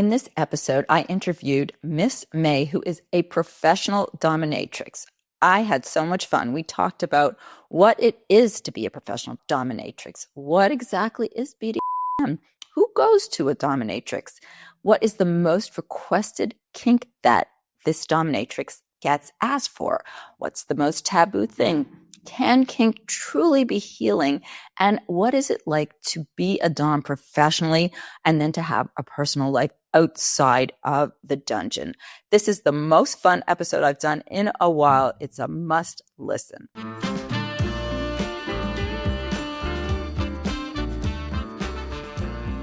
In this episode, I interviewed Miss May, who is a professional dominatrix. I had so much fun. We talked about what it is to be a professional dominatrix. What exactly is BDSM? Who goes to a dominatrix? What is the most requested kink that this dominatrix gets asked for? What's the most taboo thing? Can kink truly be healing? And what is it like to be a dom professionally and then to have a personal life outside of the dungeon? This is the most fun episode I've done in a while. It's a must listen.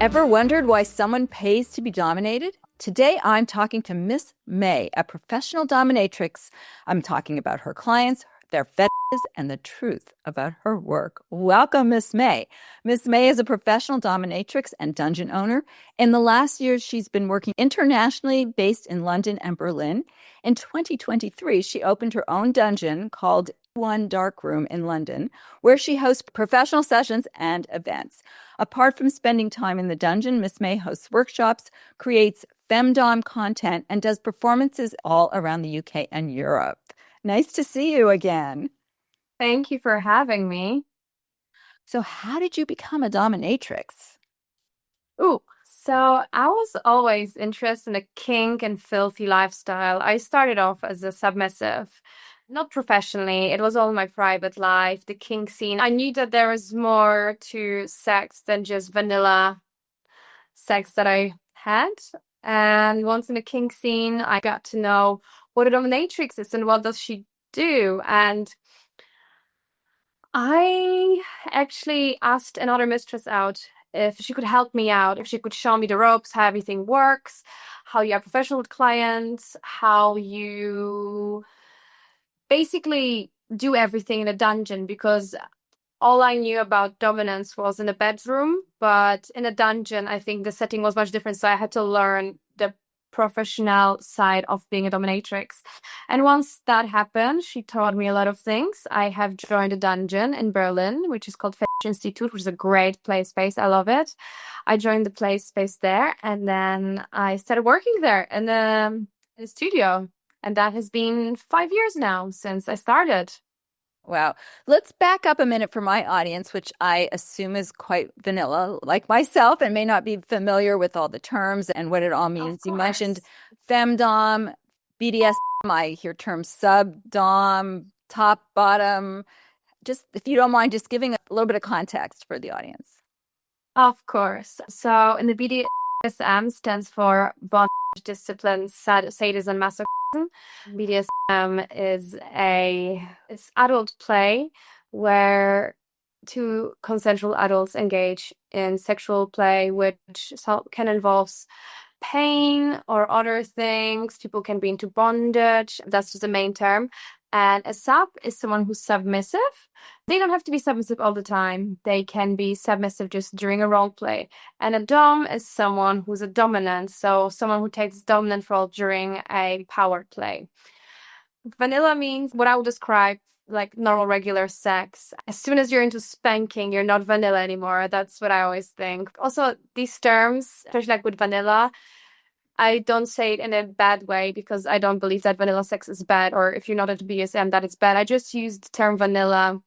Ever wondered why someone pays to be dominated? Today, I'm talking to Miss May, a professional dominatrix. I'm talking about her clients, their fetishes, and the truth about her work. Welcome, Miss May. Miss May is a professional dominatrix and dungeon owner. In the last years, she's been working internationally, based in London and Berlin. In 2023, she opened her own dungeon called One Dark Room in London, where she hosts professional sessions and events. Apart from spending time in the dungeon, Miss May hosts workshops, creates femdom content, and does performances all around the UK and Europe. Nice to see you again. Thank you for having me. So how did you become a dominatrix? So I was always interested in a kink and filthy lifestyle. I started off as a submissive, not professionally. It was all my private life, the kink scene. I knew that there was more to sex than just vanilla sex that I had. And once in the kink scene, I got to know what a dominatrix is and what does she do. And I actually asked another mistress out if she could help me out, if she could show me the ropes, how everything works, how you are professional with clients, how you basically do everything in a dungeon, because all I knew about dominance was in a bedroom, but in a dungeon, I think the setting was much different. So I had to learn the professional side of being a dominatrix. And once that happened, she taught me a lot of things. I have joined a dungeon in Berlin, which is called Fetish Institute, which is a great play space. I love it. I joined the play space there, and then I started working there in the studio. And that has been 5 years now since I started. Wow. Let's back up a minute for my audience, which I assume is quite vanilla, like myself, and may not be familiar with all the terms and what it all means. You mentioned femdom, BDSM. I hear terms sub-dom, top, bottom. Just, if you don't mind, just giving a little bit of context for the audience. Of course. So in the BDSM stands for bondage, discipline, sadism, masochism. BDSM is it's adult play where two consensual adults engage in sexual play, which can involve pain or other things. People can be into bondage. That's just the main term. And a sub is someone who's submissive. They don't have to be submissive all the time. They can be submissive just during a role play. And a dom is someone who's a dominant, so someone who takes dominant role during a power play. Vanilla means what I would describe like normal, regular sex. As soon as you're into spanking, you're not vanilla anymore. That's what I always think. Also, these terms, especially like with vanilla, I don't say it in a bad way because I don't believe that vanilla sex is bad, or if you're not into BDSM, that it's bad. I just use the term vanilla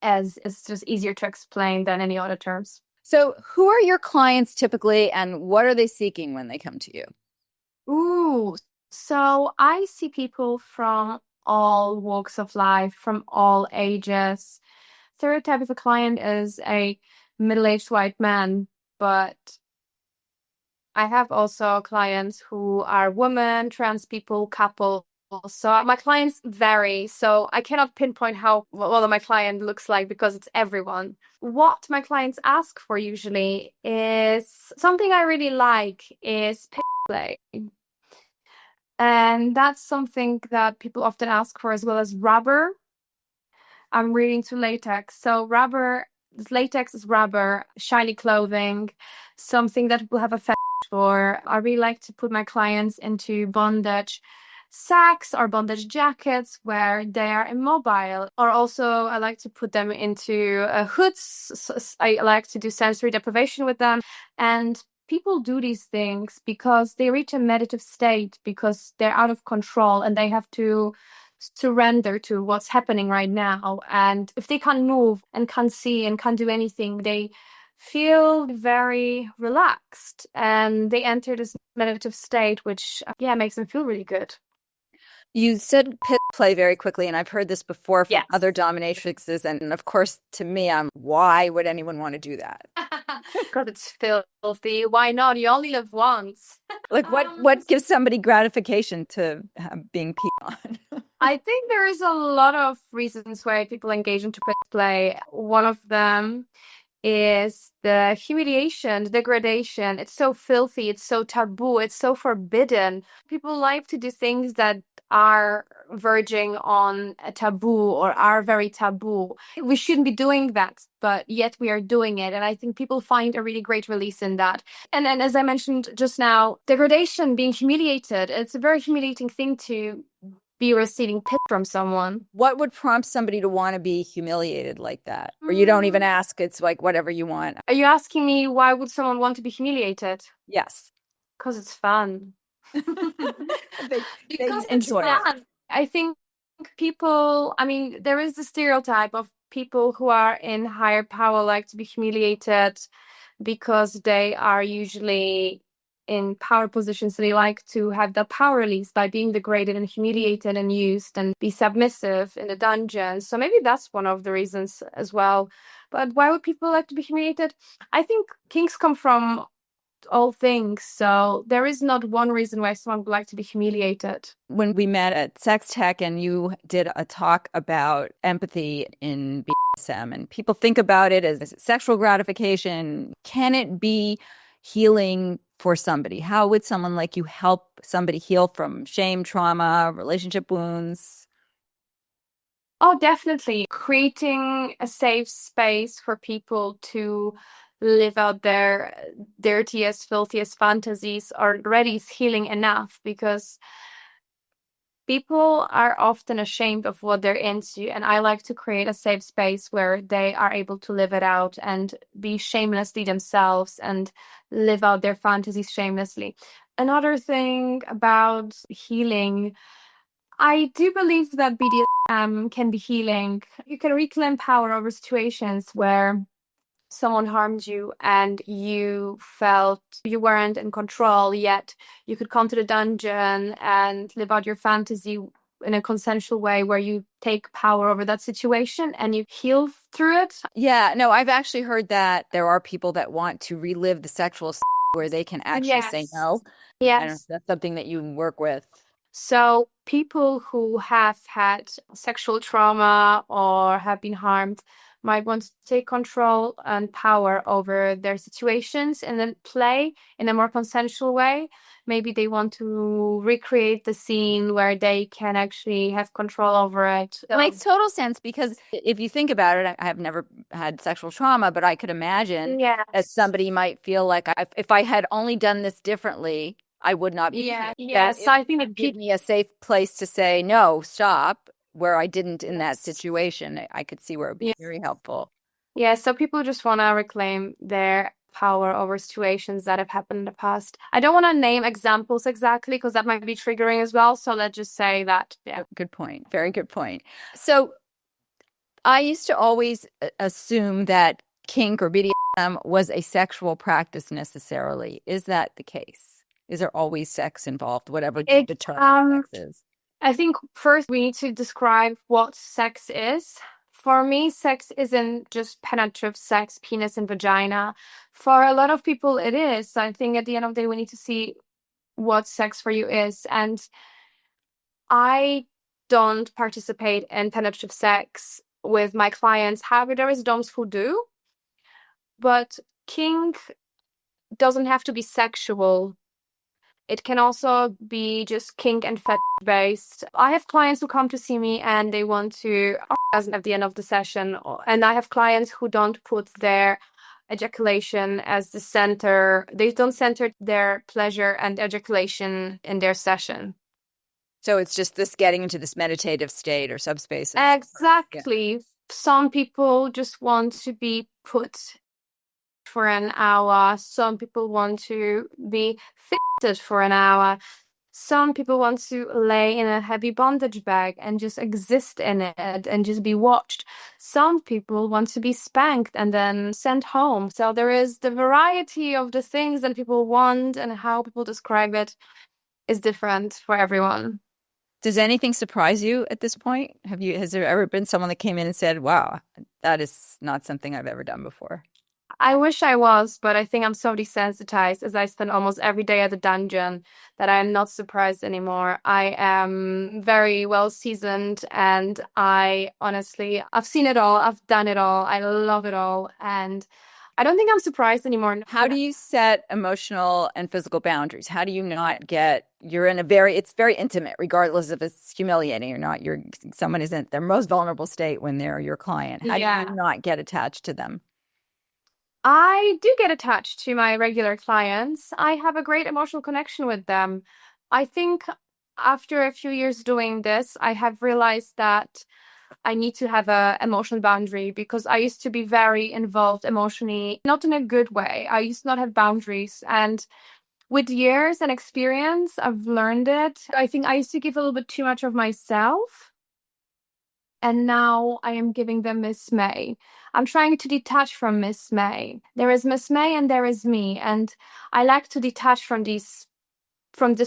as it's just easier to explain than any other terms. So who are your clients typically, and what are they seeking when they come to you? So I see people from all walks of life, from all ages. Stereotype of a client is a middle-aged white man, but I have also clients who are women, trans people, couples. So my clients vary. So I cannot pinpoint how well my client looks like because it's everyone. What my clients ask for usually is something I really like is play. And that's something that people often ask for, as well as rubber. I'm really into latex. So latex is rubber, shiny clothing, something that people have a fetish for. I really like to put my clients into bondage sacks or bondage jackets where they are immobile. Or also I like to put them into hoods. I like to do sensory deprivation with them. And people do these things because they reach a meditative state, because they're out of control and they have to surrender to what's happening right now. And if they can't move and can't see and can't do anything, they feel very relaxed and they enter this meditative state, which makes them feel really good. You said pit play very quickly, and I've heard this before from Yes. other dominatrixes. And of course, to me, why would anyone want to do that? Because it's filthy. Why not? You only live once. Like, what gives somebody gratification to being peed on? I think there is a lot of reasons why people engage into pit play. One of them is the humiliation, the degradation. It's so filthy, it's so taboo, it's so forbidden. People like to do things that are verging on a taboo or are very taboo. We shouldn't be doing that, but yet we are doing it. And I think people find a really great release in that. And then, as I mentioned just now, degradation, being humiliated, it's a very humiliating thing to be receiving pit from someone. What would prompt somebody to want to be humiliated like that? Or you don't even ask, it's like whatever you want. Are you asking me why would someone want to be humiliated? Yes. Because it's fun. They enjoy it. I think people, there is the stereotype of people who are in higher power like to be humiliated because they are usually in power positions. So they like to have the power release by being degraded and humiliated and used and be submissive in the dungeon. So maybe that's one of the reasons as well. But why would people like to be humiliated? I think kinks come from all things. So there is not one reason why someone would like to be humiliated. When we met at Sex Tech and you did a talk about empathy in BDSM, and people think about it as sexual gratification, can it be healing for somebody? How would someone like you help somebody heal from shame, trauma, relationship wounds? Oh, definitely. Creating a safe space for people to live out their dirtiest, filthiest fantasies already is healing enough, because people are often ashamed of what they're into, and I like to create a safe space where they are able to live it out and be shamelessly themselves and live out their fantasies shamelessly. Another thing about healing, I do believe that BDSM can be healing. You can reclaim power over situations where someone harmed you and you felt you weren't in control, yet you could come to the dungeon and live out your fantasy in a consensual way where you take power over that situation and you heal through it. Yeah, no, I've actually heard that there are people that want to relive the sexual where they can actually say no. Yes. I don't know if that's something that you work with. So people who have had sexual trauma or have been harmed might want to take control and power over their situations and then play in a more consensual way. Maybe they want to recreate the scene where they can actually have control over it. It makes total sense, because if you think about it, I have never had sexual trauma, but I could imagine that somebody might feel like if I had only done this differently, I would not be. Yes, I think it give me a safe place to say, no, stop, where I didn't in that situation. I could see where it would be very helpful. Yeah, so people just want to reclaim their power over situations that have happened in the past. I don't want to name examples exactly because that might be triggering as well. So let's just say that, Good point. Very good point. So I used to always assume that kink or BDSM was a sexual practice necessarily. Is that the case? Is there always sex involved, whatever the term sex is? I think first we need to describe what sex is. For me, sex isn't just penetrative sex, penis and vagina. For a lot of people, it is. I think at the end of the day, we need to see what sex for you is. And I don't participate in penetrative sex with my clients. However, there is doms who do. But kink doesn't have to be sexual. It can also be just kink and fetish based. I have clients who come to see me and they want to orgasm at the end of the session. And I have clients who don't put their ejaculation as the center. They don't center their pleasure and ejaculation in their session. So it's just this getting into this meditative state or subspace. Exactly. Yeah. Some people just want to be put for an hour. Some people want to be fitted for an hour. Some people want to lay in a heavy bondage bag and just exist in it and just be watched. Some people want to be spanked and then sent home. So there is the variety of the things that people want, and how people describe it is different for everyone. Does anything surprise you at this point? Has there ever been someone that came in and said, wow, that is not something I've ever done before? I wish I was, but I think I'm so desensitized as I spend almost every day at the dungeon that I am not surprised anymore. I am very well seasoned, and I've seen it all. I've done it all. I love it all. And I don't think I'm surprised anymore. How do you set emotional and physical boundaries? How do you not get, it's very intimate, regardless if it's humiliating or not. Someone is in their most vulnerable state when they're your client. How do you not get attached to them? I do get attached to my regular clients. I have a great emotional connection with them. I think after a few years doing this, I have realized that I need to have an emotional boundary, because I used to be very involved emotionally, not in a good way. I used to not have boundaries. And with years and experience, I've learned it. I think I used to give a little bit too much of myself. And now I am giving them Miss May. I'm trying to detach from Miss May. There is Miss May and there is me. And I like to detach from this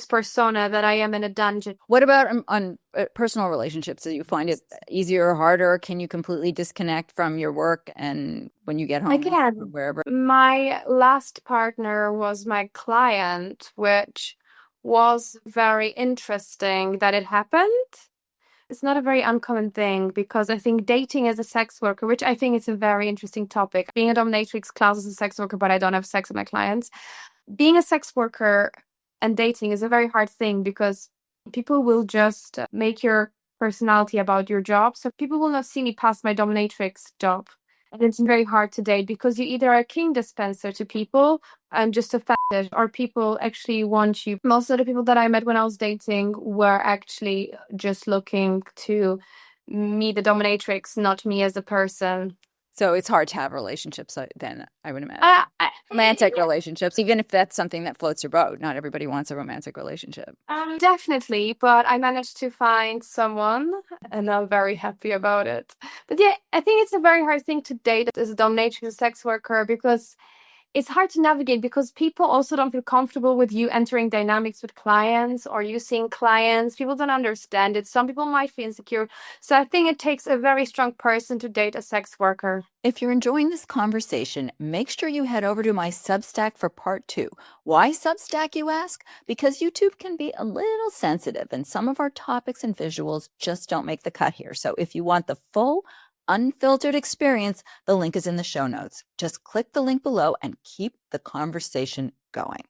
persona that I am in a dungeon. What about on personal relationships? Do you find it easier or harder? Can you completely disconnect from your work and when you get home? I can. Or wherever? My last partner was my client, which was very interesting that it happened. It's not a very uncommon thing, because I think dating as a sex worker, which I think is a very interesting topic. Being a dominatrix class as a sex worker, but I don't have sex with my clients. Being a sex worker and dating is a very hard thing, because people will just make your personality about your job. So people will not see me past my dominatrix job. And it's very hard to date, because you either are a king dispenser to people and just a fetish, or people actually want you. Most of the people that I met when I was dating were actually just looking to me, the dominatrix, not me as a person. So it's hard to have relationships then, I would imagine. Romantic relationships, even if that's something that floats your boat. Not everybody wants a romantic relationship. Definitely, but I managed to find someone and I'm very happy about it. But yeah, I think it's a very hard thing to date as a dominatrix, a sex worker, because it's hard to navigate, because people also don't feel comfortable with you entering dynamics with clients or you seeing clients. People don't understand it. Some people might feel insecure. So I think it takes a very strong person to date a sex worker. If you're enjoying this conversation, make sure you head over to my Substack for part 2. Why Substack, you ask? Because YouTube can be a little sensitive and some of our topics and visuals just don't make the cut here. So if you want the full, unfiltered experience, the link is in the show notes. Just click the link below and keep the conversation going.